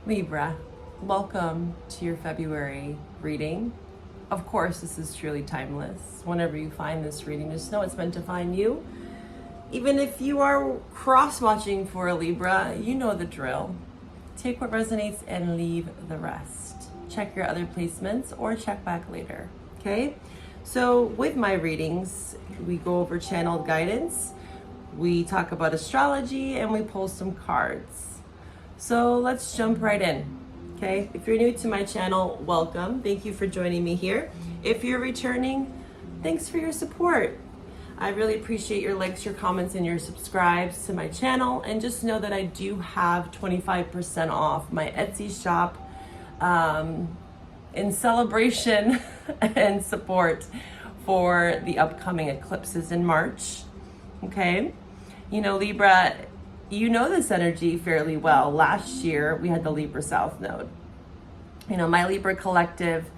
Libra, welcome to your February reading. Of course, this is truly timeless. Whenever you find this reading, just know it's meant to find you. Even if you are cross-watching for a Libra, you know the drill. Take what resonates and leave the rest. Check your other placements or check back later, okay? So with my readings, we go over channeled guidance, we talk about astrology, and we pull some cards. So let's jump right in, okay? If you're new to my channel, welcome. Thank you for joining me here. If you're returning, thanks for your support. I really appreciate your likes, your comments, and your subscribes to my channel. And just know that I do have 25% off my Etsy shop in celebration and support for the upcoming eclipses in March, okay? You know, Libra, you know this energy fairly well. Last year, we had the Libra South Node. You know, my Libra collective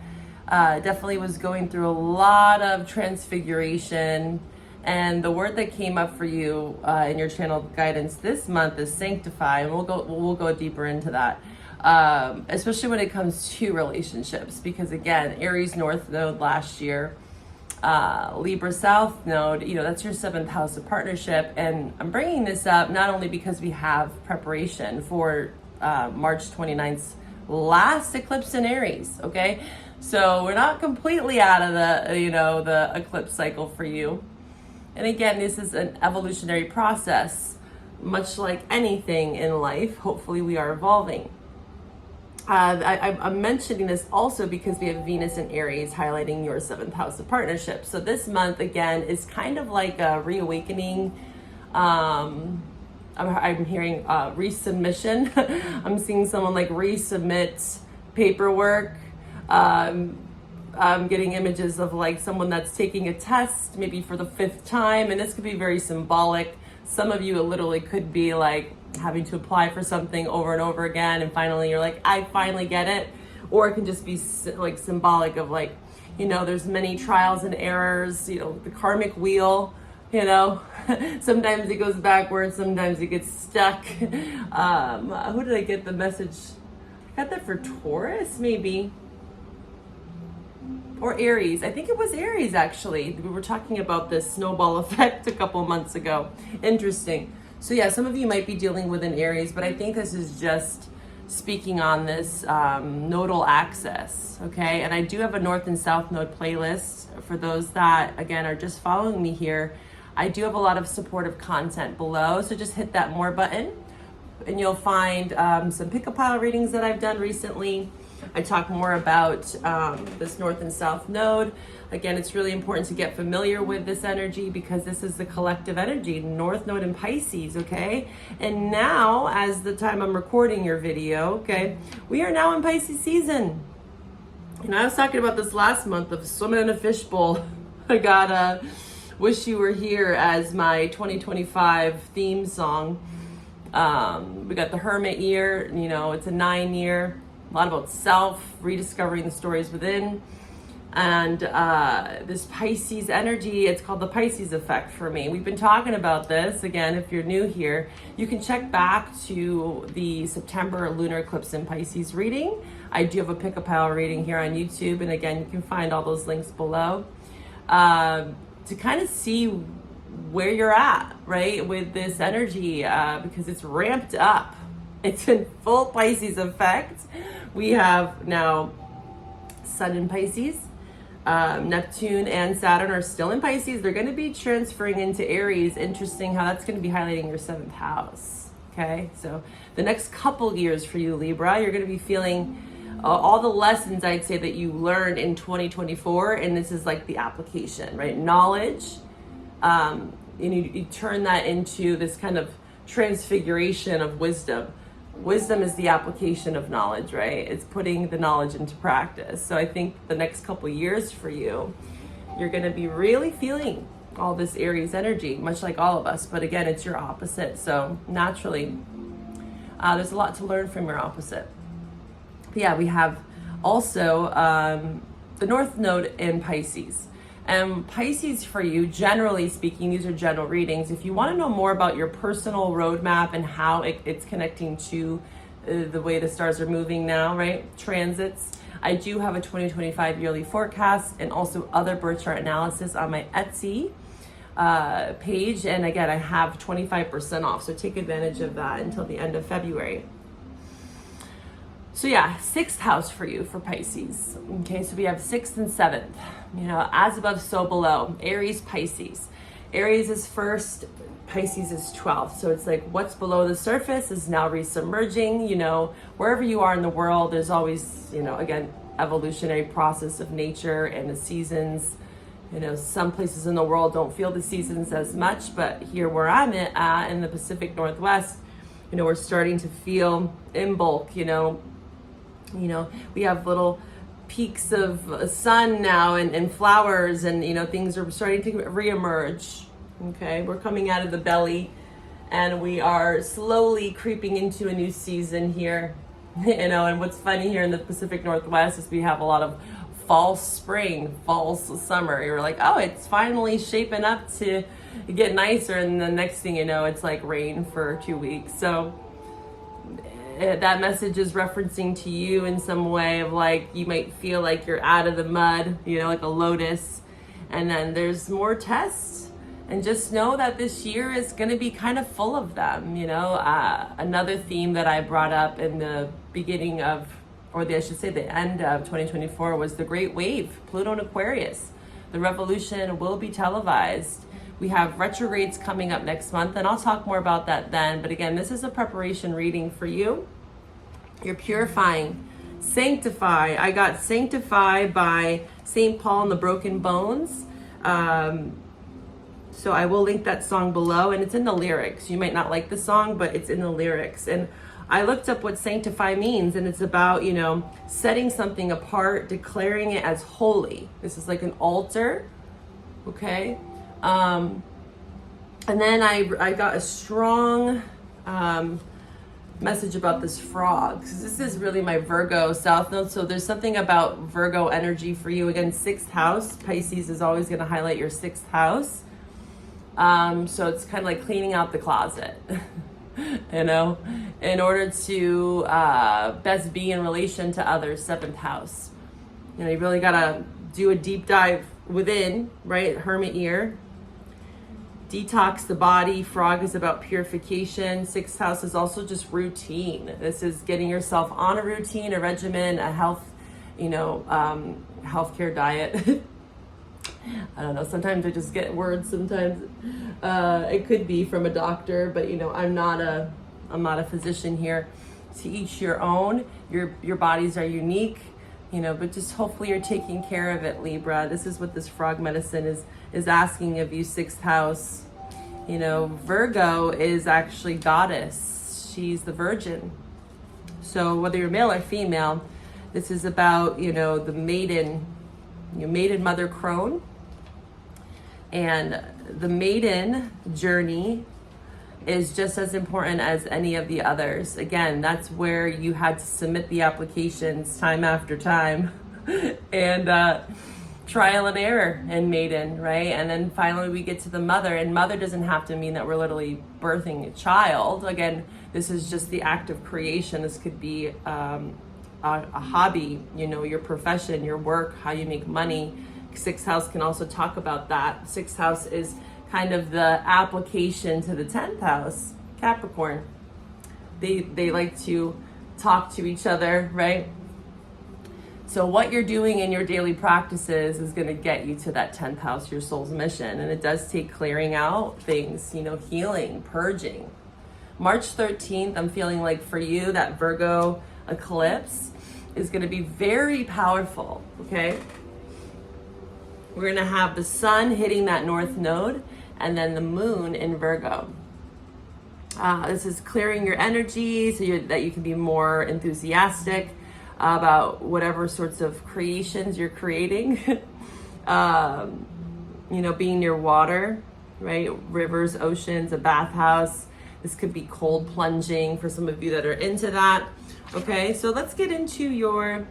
definitely was going through a lot of transfiguration. And the word that came up for you in your channel guidance this month is sanctify. And we'll go deeper into that, especially when it comes to relationships. Because again, Aries North Node last year, Libra South Node, you know, that's your 7th house of partnership. And I'm bringing this up not only because we have preparation for March 29th's last eclipse in Aries, okay? So we're not completely out of the eclipse cycle for you. And again, this is an evolutionary process, much like anything in life. Hopefully we are evolving. I'm mentioning this also because we have Venus in Aries highlighting your 7th house of partnership. So this month, again, is kind of like a reawakening. I'm hearing resubmission. I'm seeing someone like resubmit paperwork. I'm getting images of like someone that's taking a test, maybe for the 5th time. And this could be very symbolic. Some of you, it literally could be like having to apply for something over and over again, and finally you're like, I finally get it. Or it can just be like symbolic of like, you know, there's many trials and errors, you know, the karmic wheel, you know, sometimes it goes backwards, sometimes it gets stuck. Who did I get the message? I got that for Taurus, maybe. Or Aries. I think it was Aries, actually. We were talking about this snowball effect a couple months ago. Interesting. So yeah, some of you might be dealing with an Aries, but I think this is just speaking on this nodal axis, okay? And I do have a North and South Node playlist for those that, again, are just following me here. I do have a lot of supportive content below, so just hit that more button, and you'll find some pick a pile readings that I've done recently. I talk more about this North and South Node. Again, it's really important to get familiar with this energy because this is the collective energy, North Node in Pisces, okay? And now, as the time I'm recording your video, okay, we are now in Pisces season. And I was talking about this last month of swimming in a fishbowl. I got Wish You Were Here as my 2025 theme song. We got the Hermit year, you know, it's a 9-year. A lot about self, rediscovering the stories within. And this Pisces energy, it's called the Pisces effect for me. We've been talking about this. Again, if you're new here, you can check back to the September lunar eclipse in Pisces reading. I do have a pick a pile reading here on YouTube. And again, you can find all those links below to kind of see where you're at, right, with this energy because it's ramped up. It's in full Pisces effect. We have now Sun in Pisces. Neptune and Saturn are still in Pisces. They're going to be transferring into Aries. Interesting how that's going to be highlighting your 7th house. Okay, so the next couple years for you, Libra, you're going to be feeling all the lessons, I'd say, that you learned in 2024. And this is like the application, right? Knowledge. You turn that into this kind of transfiguration of wisdom. Wisdom is the application of knowledge, right? It's putting the knowledge into practice. So I think the next couple years for you, you're going to be really feeling all this Aries energy, much like all of us. But again, it's your opposite. So naturally, there's a lot to learn from your opposite. But yeah, we have also the North Node in Pisces. And Pisces for you, generally speaking, these are general readings. If you want to know more about your personal roadmap and how it's connecting to the way the stars are moving now, right? Transits. I do have a 2025 yearly forecast and also other birth chart analysis on my Etsy page. And again, I have 25% off. So take advantage of that until the end of February. So yeah, 6th house for you for Pisces. Okay, so we have 6th and 7th. As above, so below. Aries, Pisces. Aries is 1st, Pisces is 12th. So it's like what's below the surface is now resubmerging. Wherever you are in the world, there's always, again, evolutionary process of nature and the seasons. Some places in the world don't feel the seasons as much, but here where I'm at in the Pacific Northwest, we're starting to feel in bulk, we have little peaks of sun now and flowers and, things are starting to reemerge. Okay, we're coming out of the belly and we are slowly creeping into a new season here, and what's funny here in the Pacific Northwest is we have a lot of false spring, false summer. You're like, oh, it's finally shaping up to get nicer. And the next thing you know, it's like rain for 2 weeks. So that message is referencing to you in some way of like, you might feel like you're out of the mud, like a lotus. And then there's more tests. And just know that this year is going to be kind of full of them. Another theme that I brought up in the beginning of, I should say the end of 2024 was the Great Wave, Pluto and Aquarius. The revolution will be televised. We have retrogrades coming up next month, and I'll talk more about that then. But again, this is a preparation reading for you. You're purifying. Sanctify. I got Sanctify by St. Paul and the Broken Bones. So I will link that song below, and it's in the lyrics. You might not like the song, but it's in the lyrics. And I looked up what sanctify means, and it's about, setting something apart, declaring it as holy. This is like an altar, okay? And then I got a strong message about this frog. This is really my Virgo South Node, so there's something about Virgo energy for you. Again, 6th house, Pisces is always going to highlight your 6th house. So it's kind of like cleaning out the closet. In order to best be in relation to others, 7th house. You really got to do a deep dive within, right? Hermit year. Detox the body. Frog is about purification. 6th house is also just routine. This is getting yourself on a routine, a regimen, a health, healthcare diet. I don't know. Sometimes I just get words. Sometimes it could be from a doctor, but I'm not a physician here. To each your own. Your bodies are unique, but just hopefully you're taking care of it, Libra. This is what this frog medicine is asking of you, 6th house. Virgo is actually goddess. She's the virgin. So whether you're male or female, this is about, the maiden, maiden mother crone. And the maiden journey is just as important as any of the others. Again, that's where you had to submit the applications time after time and trial and error in maiden, right? And then finally we get to the mother, and mother doesn't have to mean that we're literally birthing a child. Again, this is just the act of creation. This could be a hobby, your profession, your work, how you make money. 6th house can also talk about that. 6th house is kind of the application to the 10th house, Capricorn. They like to talk to each other, right? So what you're doing in your daily practices is going to get you to that 10th house, your soul's mission. And it does take clearing out things, healing, purging. March 13th, I'm feeling like for you, that Virgo eclipse is going to be very powerful, okay? We're going to have the sun hitting that north node and then the moon in Virgo. This is clearing your energy so that you can be more enthusiastic about whatever sorts of creations you're creating. Being near water, right? Rivers, oceans, a bathhouse. This could be cold plunging for some of you that are into that. Okay, so let's get into your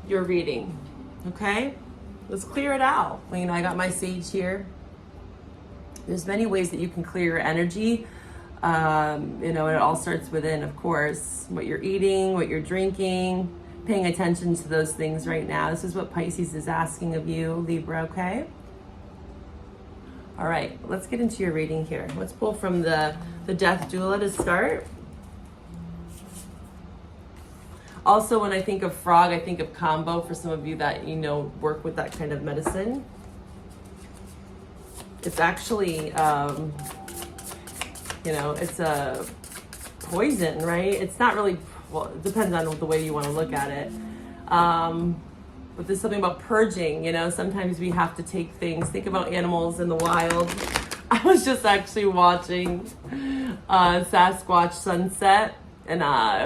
reading. Okay, let's clear it out. I got my sage here. There's many ways that you can clear your energy. You know, and it all starts within, of course, what you're eating, what you're drinking, paying attention to those things right now. This is what Pisces is asking of you, Libra, okay? All right, let's get into your reading here. Let's pull from the Death Doula to start. Also, when I think of frog, I think of combo for some of you that, you know, work with that kind of medicine. It's actually, you know, it's a poison, right? It's not really, well, it depends on the way you want to look at it. But there's something about purging, you know, sometimes we have to take things, think about animals in the wild. I was just actually watching Sasquatch Sunset, and I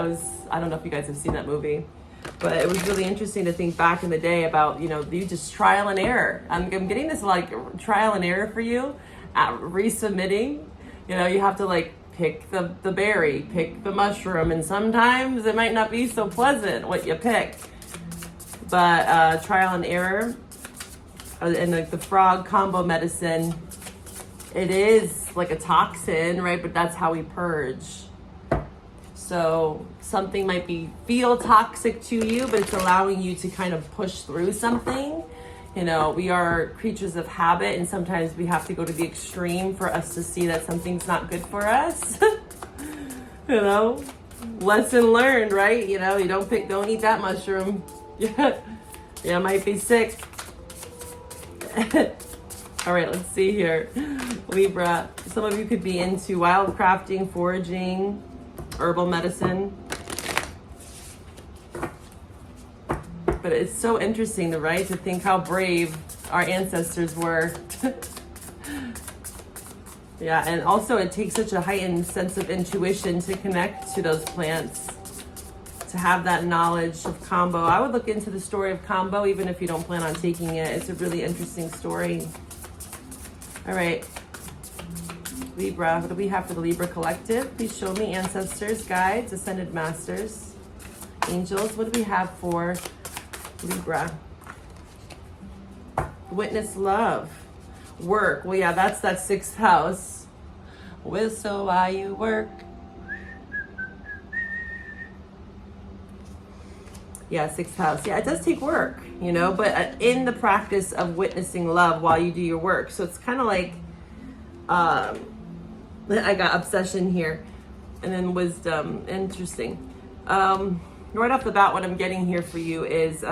don't know if you guys have seen that movie, but it was really interesting to think back in the day about, you know, you just trial and error. I'm getting this like trial and error for you at resubmitting. You know, you have to like pick the berry, pick the mushroom, and sometimes it might not be so pleasant what you pick. But trial and error, and like the frog combo medicine, it is like a toxin, right? But that's how we purge. So something might feel toxic to you, but it's allowing you to kind of push through something. You know, we are creatures of habit, and sometimes we have to go to the extreme for us to see that something's not good for us. You know, lesson learned, right? You know, don't eat that mushroom. Yeah, might be sick. All right, let's see here. Libra, some of you could be into wildcrafting, foraging, herbal medicine. But it's so interesting, right, to think how brave our ancestors were. Yeah, and also it takes such a heightened sense of intuition to connect to those plants, to have that knowledge of combo. I would look into the story of combo, even if you don't plan on taking it. It's a really interesting story. All right, Libra, what do we have for the Libra Collective? Please show me, ancestors, guides, ascended masters, angels. What do we have for Libra? Witness love. Work. Well, yeah, that's that 6th house. Whistle while you work. Yeah, 6th house. Yeah, it does take work, you know, but in the practice of witnessing love while you do your work. So it's kind of like, I got obsession here, and then wisdom. Interesting. Right off the bat, what I'm getting here for you is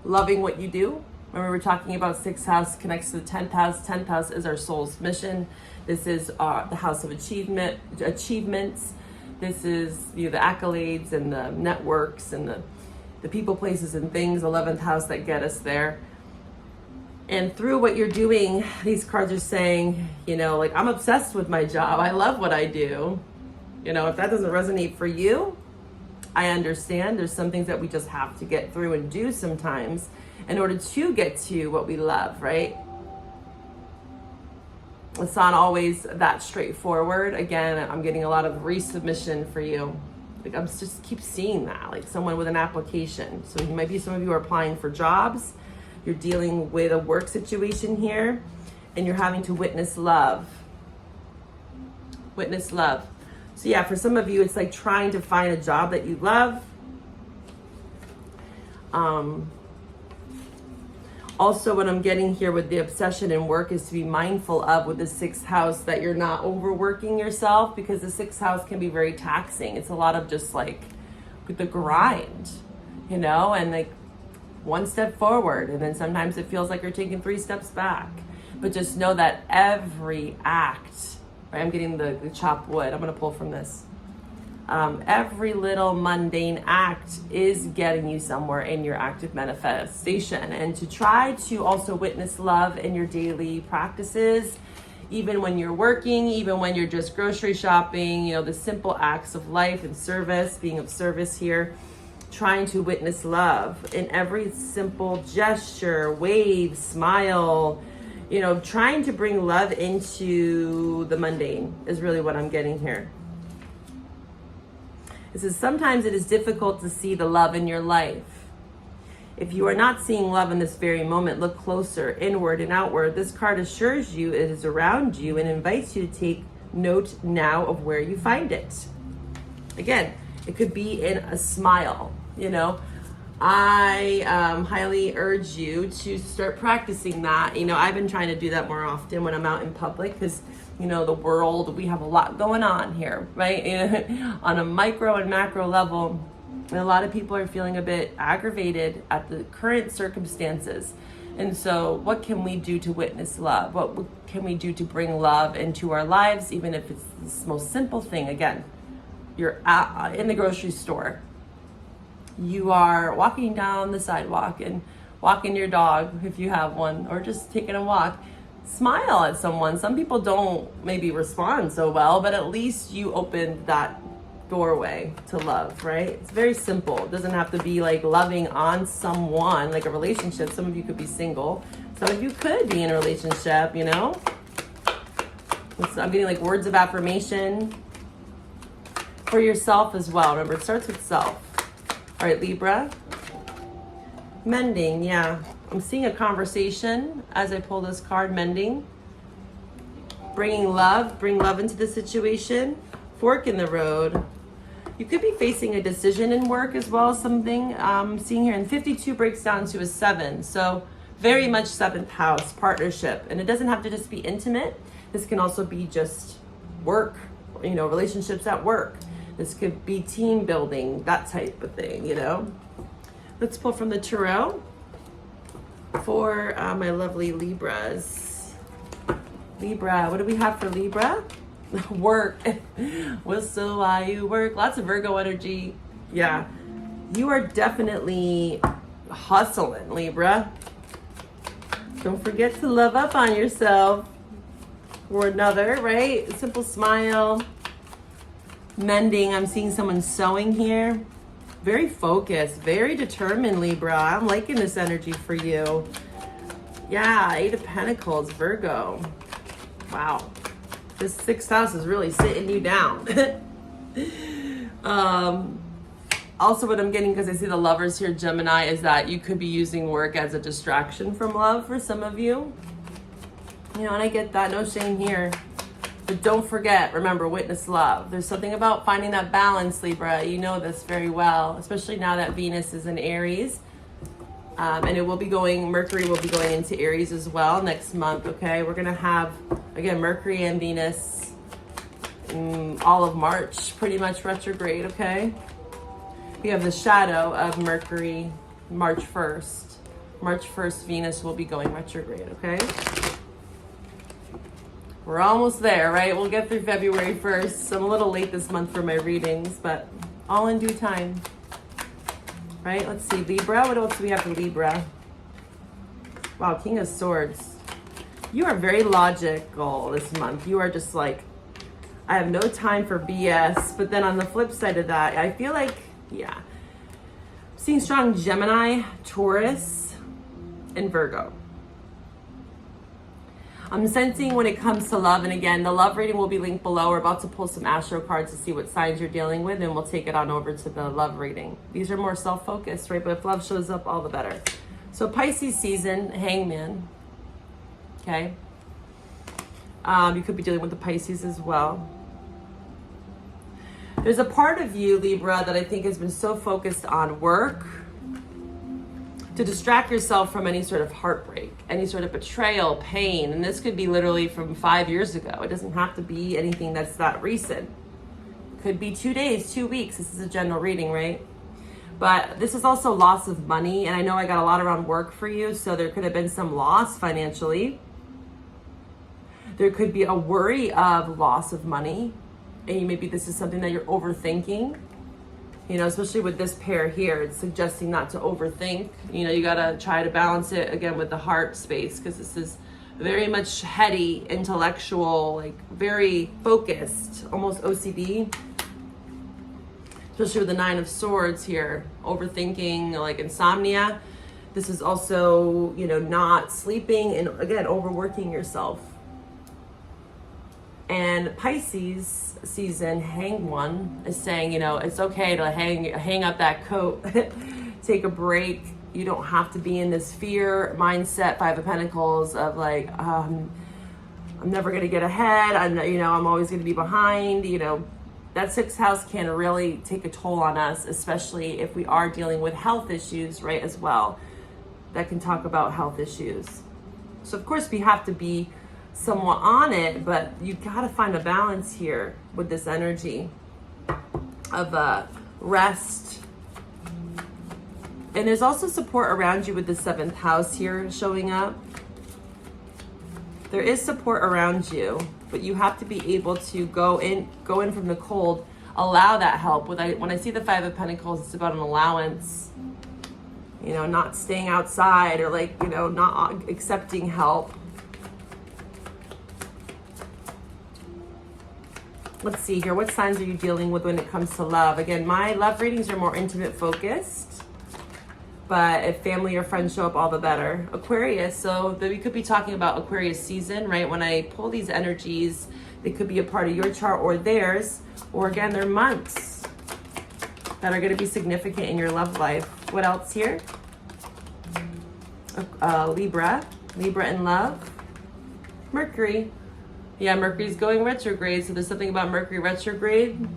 loving what you do. Remember, we're talking about 6th house connects to the 10th house. 10th house is our soul's mission. This is the house of achievements. This is, you know, the accolades and the networks and the people, places, and things. 11th house that get us there. And through what you're doing, these cards are saying, you know, like, I'm obsessed with my job. I love what I do. You know, if that doesn't resonate for you, I understand. There's some things that we just have to get through and do sometimes in order to get to what we love, right? It's not always that straightforward. Again, I'm getting a lot of resubmission for you. Like, I'm just keep seeing that, like someone with an application. So maybe some of you are applying for jobs. You're dealing with a work situation here, and you're having to witness love. Witness love. So yeah, for some of you, it's like trying to find a job that you love. Also, what I'm getting here with the obsession in work is to be mindful of, with the 6th house, that you're not overworking yourself, because the 6th house can be very taxing. It's a lot of just like the grind, you know, and like one step forward, and then sometimes it feels like you're taking 3 steps back. But just know that every act, right? I'm getting the chopped wood. I'm going to pull from this. Every little mundane act is getting you somewhere in your active manifestation. And to try to also witness love in your daily practices, even when you're working, even when you're just grocery shopping, you know, the simple acts of life and service, being of service here, trying to witness love in every simple gesture, wave, smile, you know, trying to bring love into the mundane is really what I'm getting here. It says, sometimes it is difficult to see the love in your life. If you are not seeing love in this very moment, look closer, inward and outward. This card assures you it is around you and invites you to take note now of where you find it. Again, it could be in a smile, you know. I highly urge you to start practicing that. You know, I've been trying to do that more often when I'm out in public because, you know, the world, we have a lot going on here, right? On a micro and macro level. And a lot of people are feeling a bit aggravated at the current circumstances. And so what can we do to witness love? What can we do to bring love into our lives, even if it's the most simple thing? Again, you're in the grocery store. You are walking down the sidewalk and walking your dog, if you have one, or just taking a walk. Smile at someone. Some people don't maybe respond so well, but at least you opened that doorway to love, right? It's very simple. It doesn't have to be like loving on someone, like a relationship. Some of you could be single. Some of you could be in a relationship, you know? I'm getting like words of affirmation for yourself as well. Remember, it starts with self. All right, Libra. Mending, yeah. I'm seeing a conversation as I pull this card, mending. Bringing love, bring love into the situation. Fork in the road. You could be facing a decision in work as well as something. Seeing here, and 52 breaks down to a 7. So very much 7th house, partnership. And it doesn't have to just be intimate. This can also be just work, you know, relationships at work. This could be team building, that type of thing, you know. Let's pull from the tarot for my lovely Libras. Libra, what do we have for Libra? Work. Whistle while you work. Lots of Virgo energy. Yeah. You are definitely hustling, Libra. Don't forget to love up on yourself or another, right? A simple smile. Mending. I'm seeing someone sewing here. Very focused, very determined, Libra. I'm liking this energy for you. Yeah, 8 of Pentacles, Virgo. Wow. This 6th house is really sitting you down. Also, what I'm getting, because I see the Lovers here, Gemini, is that you could be using work as a distraction from love for some of you. You know, and I get that. No shame here. But don't forget, remember, witness love. There's something about finding that balance, Libra. You know this very well, especially now that Venus is in Aries. And it will be going, Mercury will be going into Aries as well next month, okay? We're going to have, again, Mercury and Venus all of March, pretty much retrograde, okay? We have the shadow of Mercury March 1st. March 1st, Venus will be going retrograde, okay? We're almost there, right? We'll get through February 1st. I'm a little late this month for my readings, but all in due time. Right? Let's see. Libra. What else do we have for Libra? Wow, King of Swords. You are very logical this month. You are just like, I have no time for BS. But then on the flip side of that, I feel like, yeah. I'm seeing strong Gemini, Taurus, and Virgo. I'm sensing when it comes to love, and again, the love reading will be linked below. We're about to pull some astro cards to see what signs you're dealing with, and we'll take it on over to the love reading. These are more self-focused, right? But if love shows up, all the better. So Pisces season, Hangman. Okay. You could be dealing with the Pisces as well. There's a part of you, Libra, that I think has been so focused on work, to distract yourself from any sort of heartbreak, any sort of betrayal, pain. And this could be literally from 5 years ago. It doesn't have to be anything that's that recent. Could be 2 days, 2 weeks. This is a general reading, right? But this is also loss of money. And I know I got a lot around work for you, so there could have been some loss financially. There could be a worry of loss of money. And maybe this is something that you're overthinking. You know, especially with this pair here, it's suggesting not to overthink. You know, you gotta try to balance it again with the heart space, because this is very much heady, intellectual, like very focused, almost OCD. Especially with the 9 of Swords here, overthinking, like insomnia. This is also, you know, not sleeping and again, overworking yourself. And Pisces season, Hang One, is saying, you know, it's okay to hang up that coat, take a break, You don't have to be in this fear mindset, Five of Pentacles, of like, I'm never going to get ahead. I'm always going to be behind. That sixth house can really take a toll on us, especially if we are dealing with health issues, right, as well. That can talk about health issues. So of course we have to be somewhat on it, but you got to find a balance here with this energy of rest. And there's also support around you with the seventh house here showing up. There is support around you, but you have to be able to go in from the cold, allow that help. When I see the Five of Pentacles, it's about an allowance, not staying outside or not accepting help. Let's see here. What signs are you dealing with when it comes to love? Again, my love readings are more intimate focused. But if family or friends show up, all the better. Aquarius, so we could be talking about Aquarius season, right? When I pull these energies, they could be a part of your chart or theirs, or again, they're months that are going to be significant in your love life. What else here? Libra in love. Mercury. Yeah, Mercury's going retrograde, so there's something about Mercury retrograde.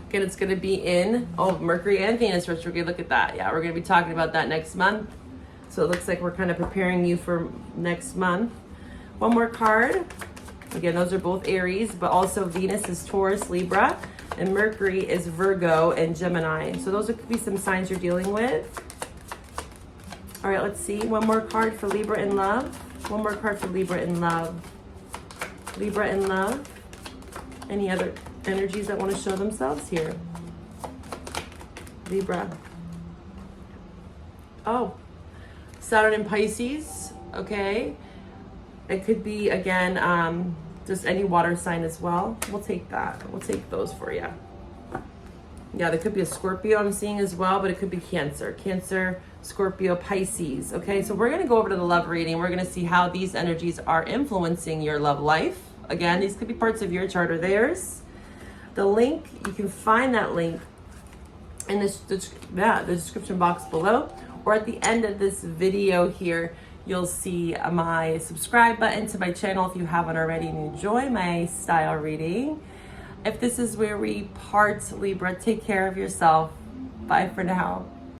Again, it's going to be in, Mercury and Venus retrograde. Look at that. Yeah, we're going to be talking about that next month. So it looks like we're kind of preparing you for next month. One more card. Again, those are both Aries, but also Venus is Taurus, Libra, and Mercury is Virgo and Gemini. So those could be some signs you're dealing with. All right, let's see. One more card for Libra in love. One more card for Libra in love. Libra in love. Any other energies that want to show themselves here? Libra. Oh, Saturn in Pisces. Okay. It could be, again, just any water sign as well. We'll take that. We'll take those for you. Yeah, there could be a Scorpio I'm seeing as well, but it could be Cancer. Cancer, Scorpio, Pisces. Okay, so we're going to go over to the love reading. We're going to see how these energies are influencing your love life. Again, these could be parts of your chart or theirs. The link, you can find that link in the description box below, or at the end of this video here, you'll see my subscribe button to my channel if you haven't already and enjoy my style reading. If this is where we part, Libra, take care of yourself. Bye for now.